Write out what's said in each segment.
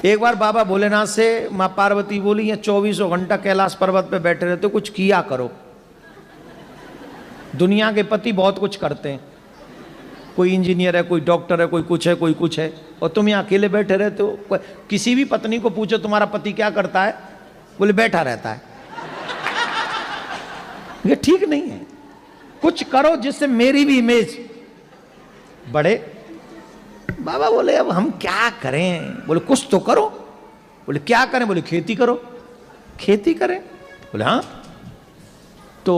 एक बार बाबा भोलेनाथ से माँ पार्वती बोली, ये 24 घंटा कैलाश पर्वत पे बैठे रहते हो, कुछ किया करो। दुनिया के पति बहुत कुछ करते हैं, कोई इंजीनियर है, कोई डॉक्टर है, कोई कुछ है, कोई कुछ है, और तुम यहाँ अकेले बैठे रहते हो। किसी भी पत्नी को पूछो तुम्हारा पति क्या करता है, बोले बैठा रहता है। ये ठीक नहीं है, कुछ करो जिससे मेरी भी इमेज बढ़े। बाबा बोले अब हम क्या करें? बोले कुछ तो करो। बोले क्या करें? बोले खेती करो। खेती करें? बोले हाँ। तो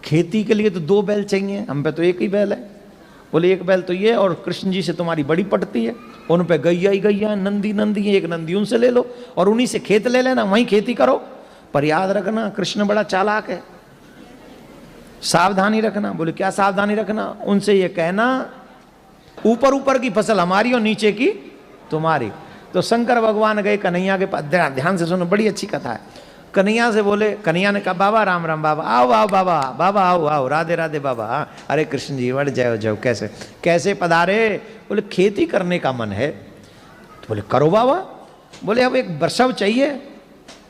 खेती के लिए तो 2 बैल चाहिए, हम पे तो एक ही बैल है। बोले एक बैल तो ये, और कृष्ण जी से तुम्हारी बड़ी पटती है, उन पे गैया ही गैया, नंदी नंदी है, एक नंदी उनसे ले लो और उन्हीं से खेत ले लेना, वहीं खेती करो। पर याद रखना कृष्ण बड़ा चालाक है, सावधानी रखना। बोले क्या सावधानी रखना? उनसे ये कहना ऊपर ऊपर की फसल हमारी और नीचे की तुम्हारी। तो शंकर भगवान गए कन्हैया के पास, ध्यान से सुनो, बड़ी अच्छी कथा है। कन्हैया से बोले, कन्हैया ने कहा बाबा राम राम, बाबा आओ आओ, बाबा बाबा आओ आओ, राधे राधे बाबा। अरे कृष्ण जी बढ़ जाओ जाओ, कैसे कैसे पधारे? बोले खेती करने का मन है। तो बोले करो बाबा। बोले अब एक वृषभ चाहिए।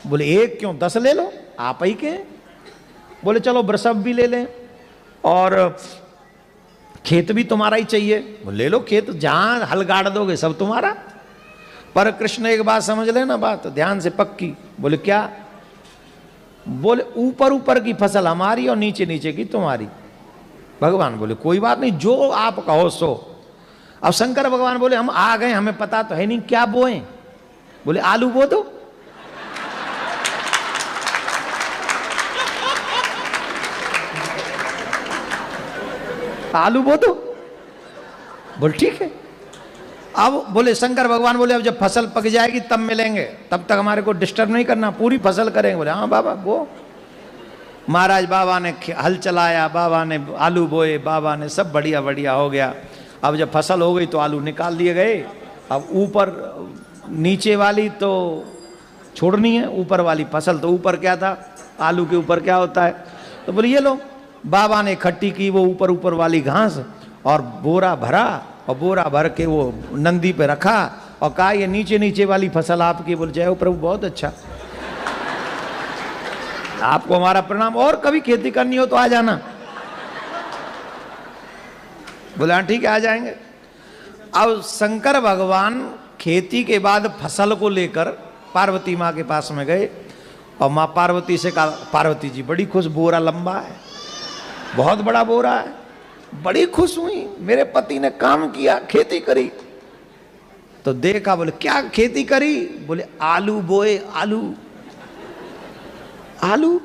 बोले एक क्यों, 10 ले लो, आप ही के। बोले चलो वृषभ भी ले लें और खेत भी तुम्हारा ही चाहिए। बोले ले लो खेत, जहां हल गाड़ दोगे सब तुम्हारा। पर कृष्ण एक बात समझ लेना, बात ध्यान से पक्की। बोले क्या? बोले ऊपर ऊपर की फसल हमारी और नीचे नीचे की तुम्हारी। भगवान बोले कोई बात नहीं, जो आप कहो सो। अब शंकर भगवान बोले हम आ गए, हमें पता तो है नहीं क्या बोए। बोले आलू बो दो। आलू बो दो। बोले ठीक है। अब बोले शंकर भगवान बोले अब जब फसल पक जाएगी तब मिलेंगे, तब तक हमारे को डिस्टर्ब नहीं करना, पूरी फसल करेंगे। बोले हाँ बाबा वो। महाराज बाबा ने हल चलाया, बाबा ने आलू बोए, बाबा ने सब बढ़िया बढ़िया हो गया। अब जब फसल हो गई तो आलू निकाल लिए गए। अब ऊपर नीचे वाली तो छोड़नी है, ऊपर वाली फसल। तो ऊपर क्या था, आलू के ऊपर क्या होता है? तो बोले ये लो। बाबा ने इकट्ठी की वो ऊपर ऊपर वाली घास और बोरा भरा, और बोरा भर के वो नंदी पे रखा और कहा ये नीचे नीचे वाली फसल आपकी। बोले जय हो प्रभु, बहुत अच्छा, आपको हमारा प्रणाम, और कभी खेती करनी हो तो आ जाना। बोले हाँ ठीक है, आ जाएंगे। अब शंकर भगवान खेती के बाद फसल को लेकर पार्वती माँ के पास में गए और माँ पार्वती से कहा, पार्वती जी बड़ी खुश, बोरा लंबा है, बहुत बड़ा बोरा है। बड़ी खुश हुई, मेरे पति ने काम किया, खेती करी। तो देखा, बोले क्या खेती करी? बोले आलू बोए। आलू आलू,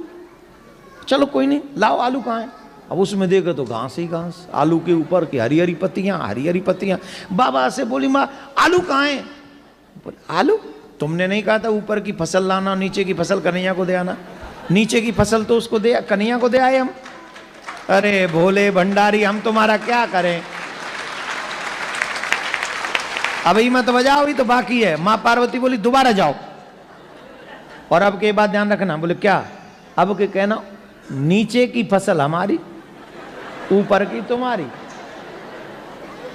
चलो कोई नहीं, लाओ आलू कहाँ है? अब उसमें देखो तो घास ही घास, आलू के ऊपर की हरी हरी पत्तियां, हरी हरी पत्तियां। बाबा से बोली माँ आलू कहाँ है? बोले आलू, तुमने नहीं कहा था ऊपर की फसल लाना, नीचे की फसल कन्हैया को दे आना? नीचे की फसल तो उसको दे, कन्हैया को दे आए हम। अरे भोले भंडारी, हम तुम्हारा क्या करें? अभी मत बजाओ, अभी तो बाकी है। माँ पार्वती बोली दोबारा जाओ, और अब के बाद ध्यान रखना। बोले क्या? अब के कहना नीचे की फसल हमारी, ऊपर की तुम्हारी।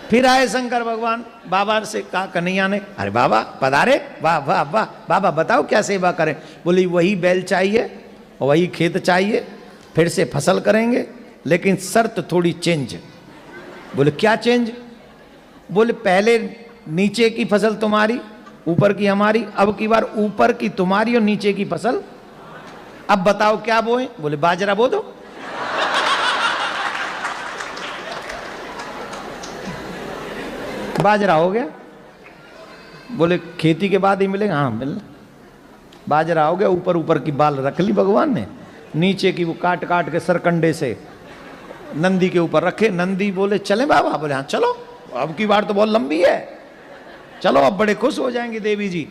फिर आए शंकर भगवान, बाबा से कहा कन्हैया ने, अरे बाबा पधारे, वाह वाह वाह, बाबा बताओ क्या सेवा करें? बोली वही बैल चाहिए, वही खेत चाहिए, फिर से फसल करेंगे, लेकिन शर्त थोड़ी चेंज। बोले क्या चेंज? बोले पहले नीचे की फसल तुम्हारी, ऊपर की हमारी, अब की बार ऊपर की तुम्हारी और नीचे की फसल। अब बताओ क्या बोए? बोले बाजरा बो दो। बाजरा हो गया। बोले खेती के बाद ही मिलेगा? हाँ मिलना। बाजरा हो गया, ऊपर ऊपर की बाल रख ली भगवान ने, नीचे की वो काट काट के सरकंडे से नंदी के ऊपर रखे। नंदी बोले चले बाबा? बोले हाँ चलो, अब की बार तो बहुत लंबी है, चलो अब बड़े खुश हो जाएंगे देवी जी।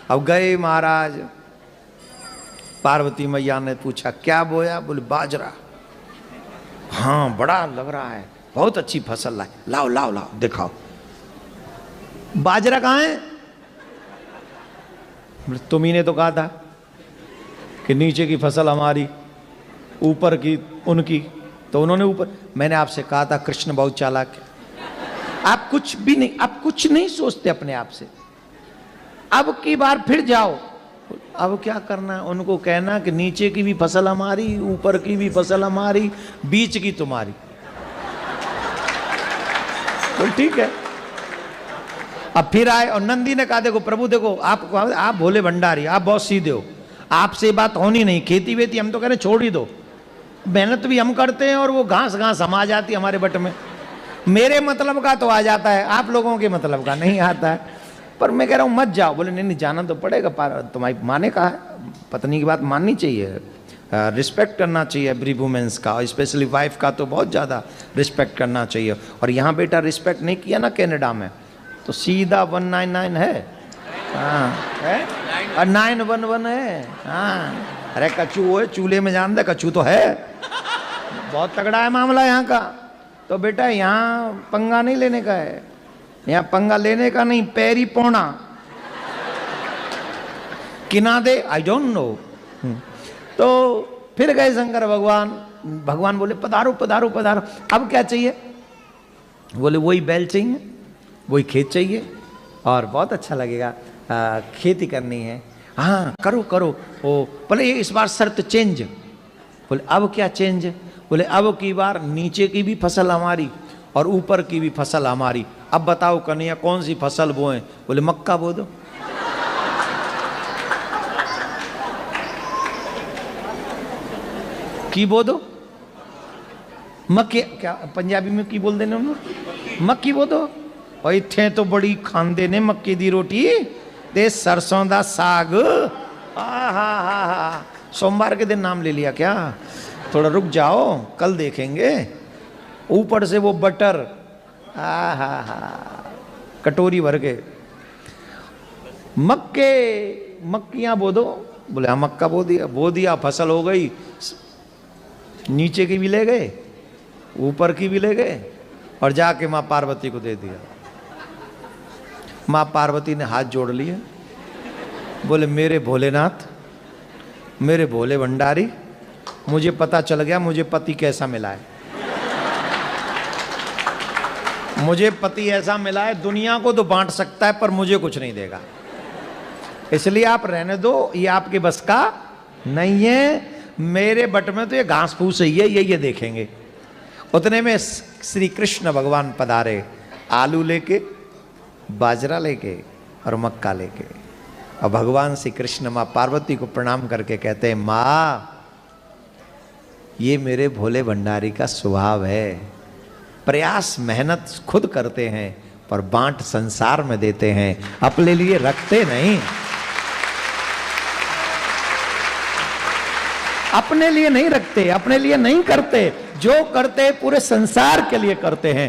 अब गए महाराज, पार्वती मैया ने पूछा क्या बोया? बोले बाजरा। हाँ बड़ा लग रहा है, बहुत अच्छी फसल लाए, लाओ लाओ लाओ दिखाओ। बाजरा कहाँ है? तुम्ही ने तो कहा था कि नीचे की फसल हमारी, ऊपर की उनकी, तो उन्होंने ऊपर। मैंने आपसे कहा था कृष्ण बहुत चालाक है, आप कुछ भी नहीं, आप कुछ नहीं सोचते अपने आप से। अब की बार फिर जाओ। अब क्या करना है? उनको कहना कि नीचे की भी फसल हमारी, ऊपर की भी फसल हमारी, बीच की तुम्हारी। तो ठीक है। अब फिर आए और नंदी ने कहा देखो प्रभु देखो आप भोले भंडारी, आप बहुत सीधे हो, आपसे बात होनी नहीं, खेती वेती हम तो कह रहे छोड़ ही दो, मेहनत भी हम करते हैं और वो घास घास हम आ जाती है हमारे बट में, मेरे मतलब का तो आ जाता है, आप लोगों के मतलब का नहीं आता है। पर मैं कह रहा हूँ मत जाओ। बोले नहीं नहीं जाना तो पड़ेगा, तुम्हारी माँ ने कहा है, पत्नी की बात माननी चाहिए, रिस्पेक्ट करना चाहिए एवरी वुमेन्स का, स्पेशली वाइफ का तो बहुत ज़्यादा रिस्पेक्ट करना चाहिए। और यहाँ बेटा रिस्पेक्ट नहीं किया ना कनाडा में तो सीधा 199 है, हाँ है, और 911 है, हाँ। अरे कच्चू वो है, चूल्हे में जान दे कच्चू तो है, बहुत तगड़ा है मामला यहाँ का। तो बेटा यहाँ पंगा नहीं लेने का है, यहाँ पंगा लेने का नहीं, पैरी पौना किना दे आई डोंट नो। तो फिर गए शंकर भगवान, भगवान बोले पधारो पधारो पधारो। अब क्या चाहिए? बोले वही बैल चाहिए, वही खेत चाहिए और बहुत अच्छा लगेगा, खेती करनी है। हाँ करो करो। ओ बोले इस बार शर्त चेंज। बोले अब क्या चेंज? बोले अब की बार नीचे की भी फसल हमारी और ऊपर की भी फसल हमारी। अब बताओ कन्हैया कौन सी फसल बोएं? बोले मक्का बो दो। की बो दो? मक्के क्या पंजाबी में की बोल देने हम लोग? मक्की बो दो। और इत्थे तो बड़ी खांदे ने मक्के दी रोटी ते सरसों दा साग। हा हा हा। सोमवार के दिन नाम ले लिया क्या? थोड़ा रुक जाओ कल देखेंगे। ऊपर से वो बटर, हा हा हा, कटोरी भर के। मक्के मक्कियां बो दो। बोले हाँ मक्का बो दिया, फसल हो गई, नीचे की भी ले गए ऊपर की भी ले गए और जाके माँ पार्वती को दे दिया। माँ पार्वती ने हाथ जोड़ लिए, बोले मेरे भोलेनाथ, मेरे भोले भंडारी, मुझे पता चल गया मुझे पति कैसा मिला है। मुझे पति ऐसा मिला है दुनिया को तो बांट सकता है पर मुझे कुछ नहीं देगा, इसलिए आप रहने दो, ये आपके बस का नहीं है। मेरे बट में तो ये घास फूस ही है, ये देखेंगे। उतने में श्री कृष्ण भगवान पधारे, आलू लेके, बाजरा लेके और मक्का लेके। और भगवान श्री कृष्ण माँ पार्वती को प्रणाम करके कहते हैं माँ ये मेरे भोले भंडारी का स्वभाव है, प्रयास मेहनत खुद करते हैं पर बांट संसार में देते हैं, अपने लिए रखते नहीं, अपने लिए नहीं रखते, अपने लिए नहीं करते, जो करते पूरे संसार के लिए करते हैं।